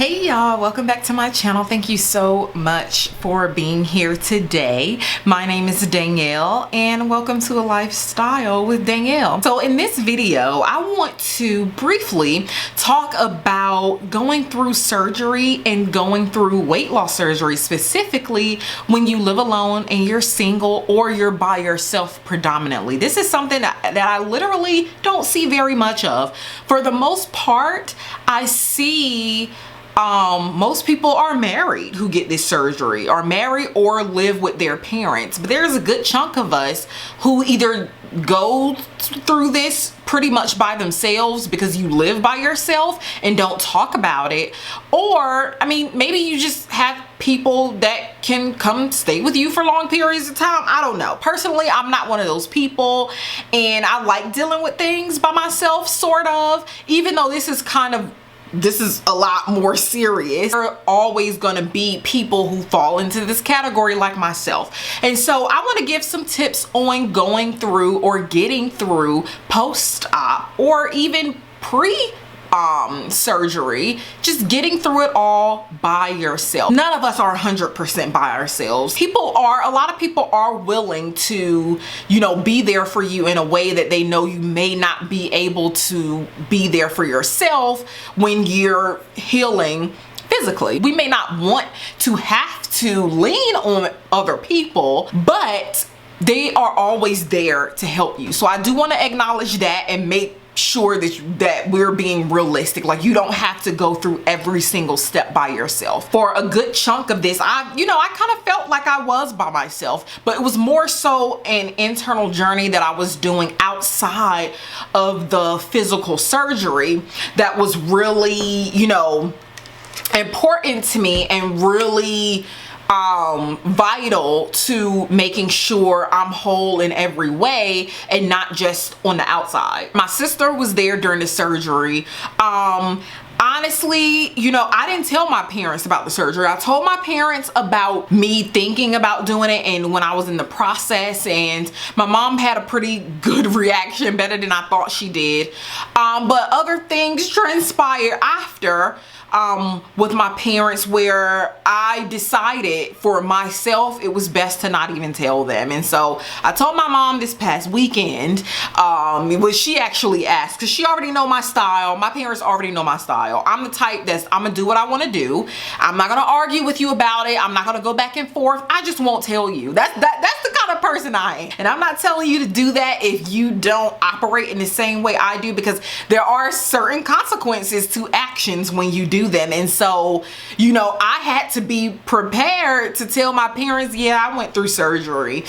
Hey y'all, welcome back to my channel. Thank you so much for being here today. My name is Danielle and welcome to A Lifestyle with Danielle. So in this video, I want to briefly talk about going through surgery and going through weight loss surgery, specifically when you live alone and you're single or you're by yourself predominantly. This is something that I literally don't see very much of. For the most part, I see most people are married who get this surgery, are married or live with their parents, but there's a good chunk of us who either go through this pretty much by themselves because you live by yourself and don't talk about it, or I mean, maybe you just have people that can come stay with you for long periods of time. I don't know. Personally, I'm not one of those people, and I like dealing with things by myself, sort of, even though this is a lot more serious. There are always gonna be people who fall into this category like myself. And so I wanna give some tips on going through or getting through post-op or even pre-surgery, just getting through it all by yourself. None of us are 100% by ourselves. A lot of people are willing to, be there for you in a way that they know you may not be able to be there for yourself when you're healing physically. We may not want to have to lean on other people, but they are always there to help you. So I do want to acknowledge that and make sure that we're being realistic. Like, you don't have to go through every single step by yourself. For a good chunk of this, I kind of felt like I was by myself, but it was more so an internal journey that I was doing outside of the physical surgery that was really, important to me and really vital to making sure I'm whole in every way and not just on the outside. My sister was there during the surgery. Honestly, I didn't tell my parents about the surgery. I told my parents about me thinking about doing it and when I was in the process, and my mom had a pretty good reaction, better than I thought she did. But other things transpired after with my parents where I decided for myself it was best to not even tell them. And so I told my mom this past weekend, which she actually asked, because she already know my style. My parents already know my style. I'm the type I'm gonna do what I want to do. I'm not gonna argue with you about it. I'm not gonna go back and forth. I just won't tell you. That's the kind of person I am. And I'm not telling you to do that if you don't operate in the same way I do, because there are certain consequences to actions when you do them. And so, I had to be prepared to tell my parents, yeah, I went through surgery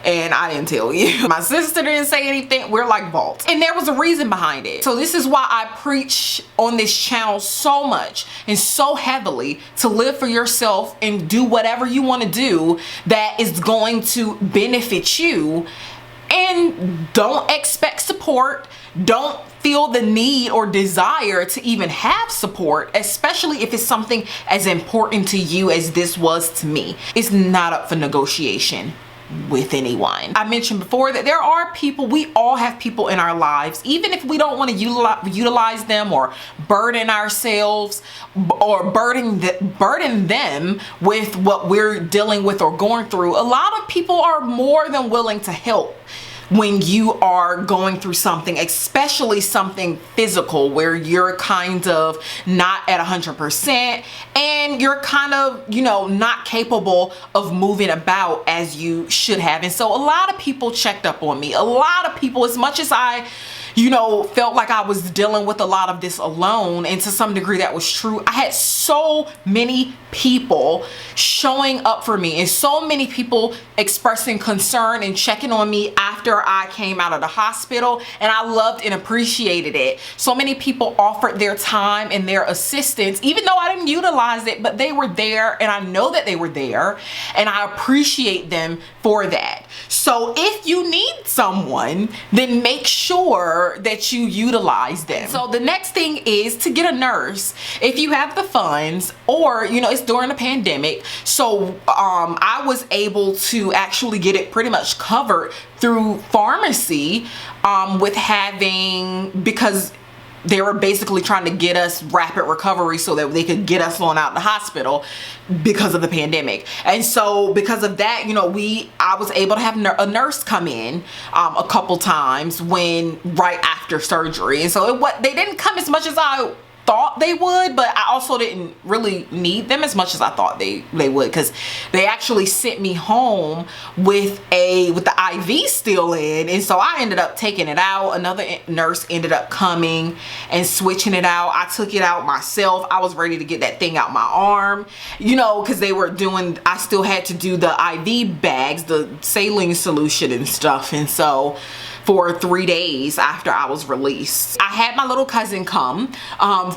and I didn't tell you. My sister didn't say anything. We're like vault. And there was a reason behind it. So this is why I preach on this channel so much and so heavily to live for yourself and do whatever you want to do that is going to benefit you. And don't expect support. Don't feel the need or desire to even have support, especially if it's something as important to you as this was to me. It's not up for negotiation with anyone. I mentioned before that there are people, we all have people in our lives, even if we don't want to utilize them or burden ourselves or burden them with what we're dealing with or going through. A lot of people are more than willing to help when you are going through something, especially something physical where you're kind of not at 100% and you're kind of, not capable of moving about as you should have. And so a lot of people checked up on me. A lot of people, as much as I felt like I was dealing with a lot of this alone, and to some degree that was true. I had so many people showing up for me and so many people expressing concern and checking on me after I came out of the hospital, and I loved and appreciated it. So many people offered their time and their assistance, even though I didn't utilize it, but they were there, and I know that they were there, and I appreciate them for that. So if you need someone, then make sure that you utilize them. So the next thing is to get a nurse if you have the funds, or it's during the pandemic, so I was able to actually get it pretty much covered through pharmacy, because they were basically trying to get us rapid recovery so that they could get us on out the hospital because of the pandemic. And so because of that, you know, I was able to have a nurse come in a couple times right after surgery. And so they didn't come as much as I thought they would, but I also didn't really need them as much as I thought they would, because they actually sent me home with the IV still in. And so I ended up taking it out. Another nurse ended up coming and switching it out. I took it out myself. I was ready to get that thing out my arm, you know, because I still had to do the IV bags, the saline solution and stuff. And so for 3 days after I was released, I had my little cousin come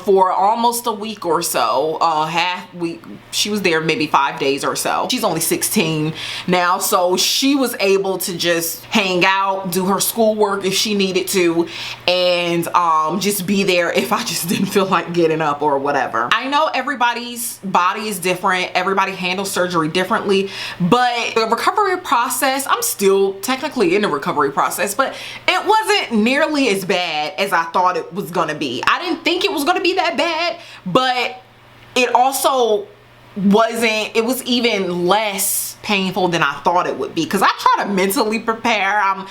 for almost a week or so, half week. She was there maybe 5 days or so. She's only 16 now, so she was able to just hang out, do her schoolwork if she needed to, and just be there if I just didn't feel like getting up or whatever. I know everybody's body is different, everybody handles surgery differently, but the recovery process, I'm still technically in the recovery process, but it wasn't nearly as bad as I thought it was gonna be. I didn't think it was gonna be that bad, but it also wasn't. It was even less painful than I thought it would be, because I try to mentally prepare. I'm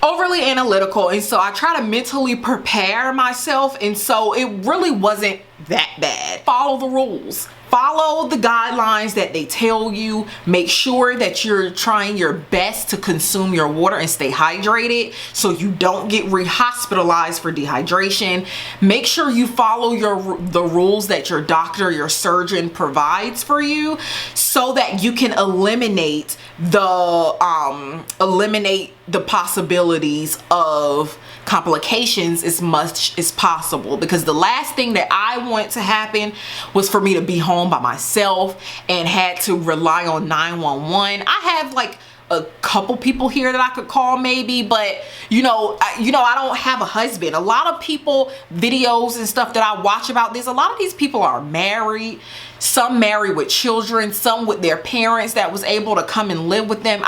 overly analytical, and so I try to mentally prepare myself, and so it really wasn't that bad. Follow the rules. Follow the guidelines that they tell you. Make sure that you're trying your best to consume your water and stay hydrated so you don't get re-hospitalized for dehydration. Make sure you follow the rules that your doctor, your surgeon provides for you, so that you can eliminate the possibilities of complications as much as possible, because the last thing that I want to happen was for me to be home by myself and had to rely on 911. I have like a couple people here that I could call maybe, but I don't have a husband. A lot of people, videos and stuff that I watch about this, a lot of these people are married, some married with children, some with their parents that was able to come and live with them.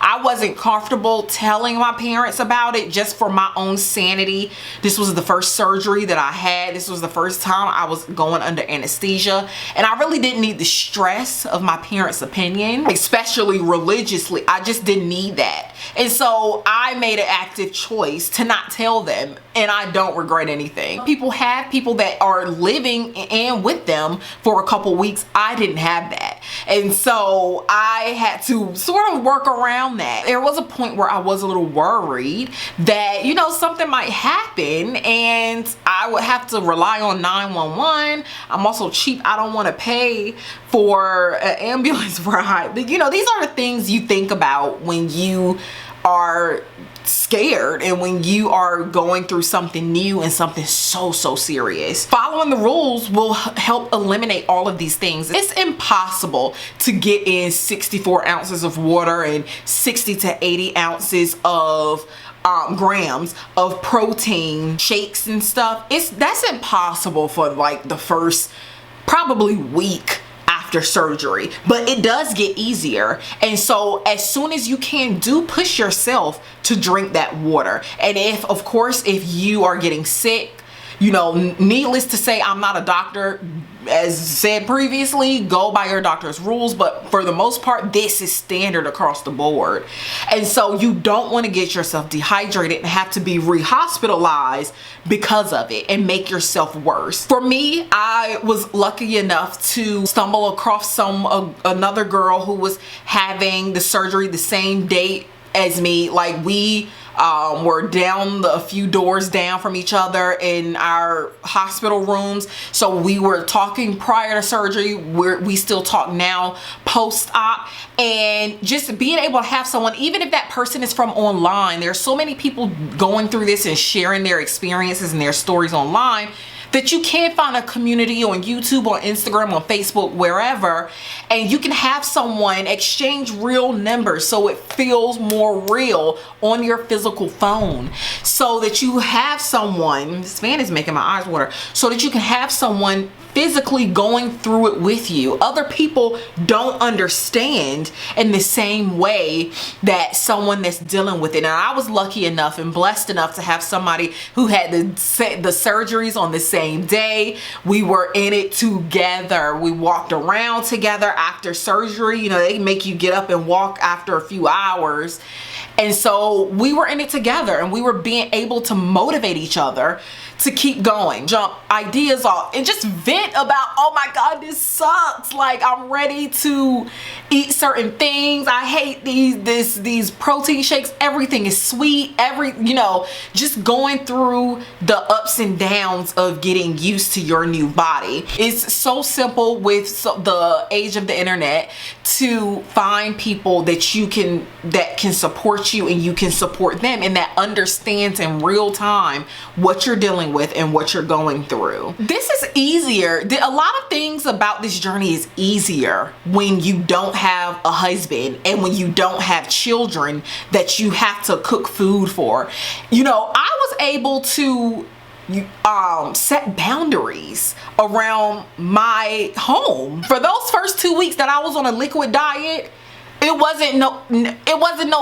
I wasn't comfortable telling my parents about it, just for my own sanity. This was the first surgery that I had. This was the first time I was going under anesthesia, and I really didn't need the stress of my parents' opinion, especially religiously. I just didn't need that. And so I made an active choice to not tell them, and I don't regret anything. People have people that are living and with them for a couple weeks. I didn't have that. And so I had to sort of work around that. There was a point where I was a little worried that, something might happen and I would have to rely on 911. I'm also cheap. I don't want to pay for an ambulance ride. These are the things you think about when you are scared and when you are going through something new and something so serious. Following the rules will help eliminate all of these things. It's impossible to get in 64 ounces of water and 60 to 80 ounces of grams of protein shakes and stuff. That's impossible for like the first probably week after surgery, but it does get easier. And so as soon as you can, push yourself to drink that water. And if you are getting sick, needless to say, I'm not a doctor. As said previously, go by your doctor's rules, but for the most part, this is standard across the board. And so you don't want to get yourself dehydrated and have to be re-hospitalized because of it and make yourself worse. For me, I was lucky enough to stumble across another girl who was having the surgery the same date as me. Like, we were down a few doors down from each other in our hospital rooms, so we were talking prior to surgery. We still talk now post-op, and just being able to have someone, even if that person is from online, there's so many people going through this and sharing their experiences and their stories online, that you can find a community on YouTube, on Instagram, on Facebook, wherever, and you can have someone exchange real numbers so it feels more real on your physical phone, so that you have someone, this fan is making my eyes water, so that you can have someone physically going through it with you. Other people don't understand in the same way that someone that's dealing with it. And I was lucky enough and blessed enough to have somebody who had the surgeries on the same day. We were in it together. We walked around together after surgery. You know, they make you get up and walk after a few hours. And so we were in it together, and we were being able to motivate each other to keep going, jump ideas off, and just vent about, oh my God, this sucks. Like, I'm ready to eat certain things. I hate these protein shakes. Everything is sweet. Just going through the ups and downs of getting used to your new body. It's so simple with the age of the internet to find people that can support you, and you can support them, and that understands in real time what you're dealing with and what you're going through. This is easier. A lot of things about this journey is easier when you don't have a husband and when you don't have children that you have to cook food for. You know, I was able to set boundaries around my home. For those first 2 weeks that I was on a liquid diet, it wasn't no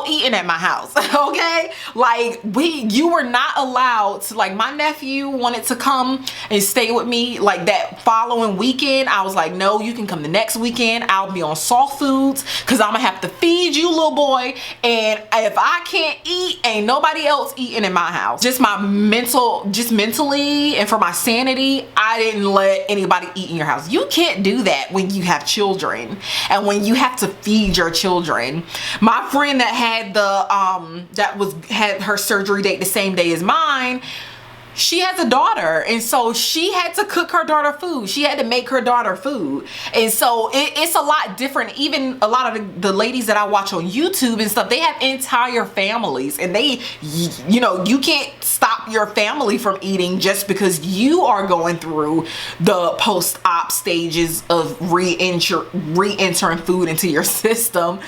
eating at my house, okay? Like, you were not allowed to, like, my nephew wanted to come and stay with me like that following weekend. I was like, no, you can come the next weekend. I'll be on soft foods because I'm gonna have to feed you, little boy. And if I can't eat, ain't nobody else eating in my house. Just mentally and for my sanity, I didn't let anybody eat in your house. You can't do that when you have children and when you have to feed your children. My friend that had her surgery date the same day as mine, she has a daughter, and so she had to cook her daughter food. She had to make her daughter food. And so it's a lot different. Even a lot of the ladies that I watch on YouTube and stuff, they have entire families, and you can't stop your family from eating just because you are going through the post-op stages of re-entering food into your system.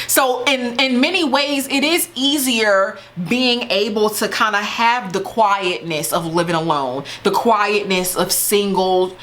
So in many ways, it is easier being able to kind of have the quietness of living alone, the quietness of single,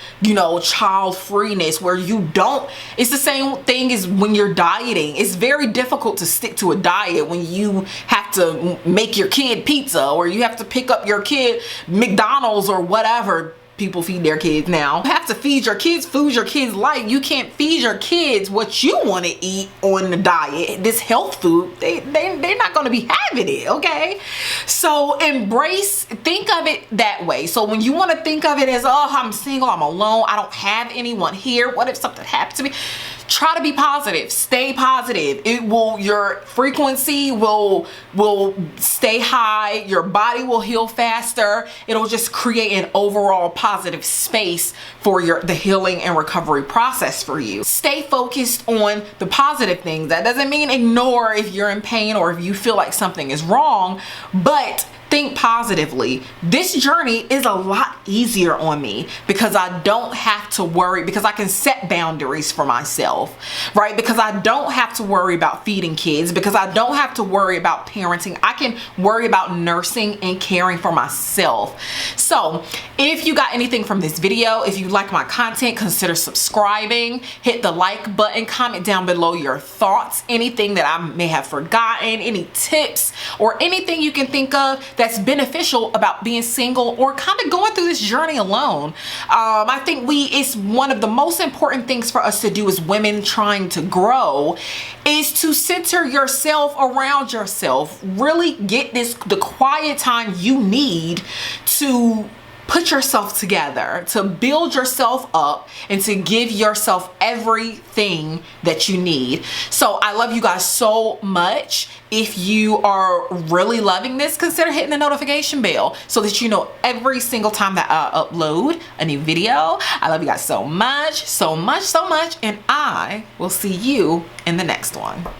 child freeness, where it's the same thing as when you're dieting. It's very difficult to stick to a diet when you have to make your kid pizza, or you have to pick up your kid McDonald's or whatever people feed their kids now. You have to feed your kids food your kids like. You can't feed your kids what you want to eat on the diet. This health food, they're not going to be having it, okay? So think of it that way. So when you want to think of it as, oh, I'm single, I'm alone, I don't have anyone here, what if something happened to me? Try to be positive. Stay positive. Your frequency will stay high. Your body will heal faster. It'll just create an overall positive space for the healing and recovery process for you. Stay focused on the positive things. That doesn't mean ignore if you're in pain or if you feel like something is wrong, but think positively. This journey is a lot easier on me because I don't have to worry, because I can set boundaries for myself, right? Because I don't have to worry about feeding kids, because I don't have to worry about parenting. I can worry about nursing and caring for myself. So if you got anything from this video, if you like my content, consider subscribing, hit the like button, comment down below your thoughts, anything that I may have forgotten, any tips or anything you can think of that's beneficial about being single or kind of going through this journey alone. I think it's one of the most important things for us to do as women trying to grow is to center yourself around yourself. Really get the quiet time you need to put yourself together, to build yourself up, and to give yourself everything that you need. So I love you guys so much. If you are really loving this, consider hitting the notification bell so that you know every single time that I upload a new video. I love you guys so much, so much, so much, and I will see you in the next one.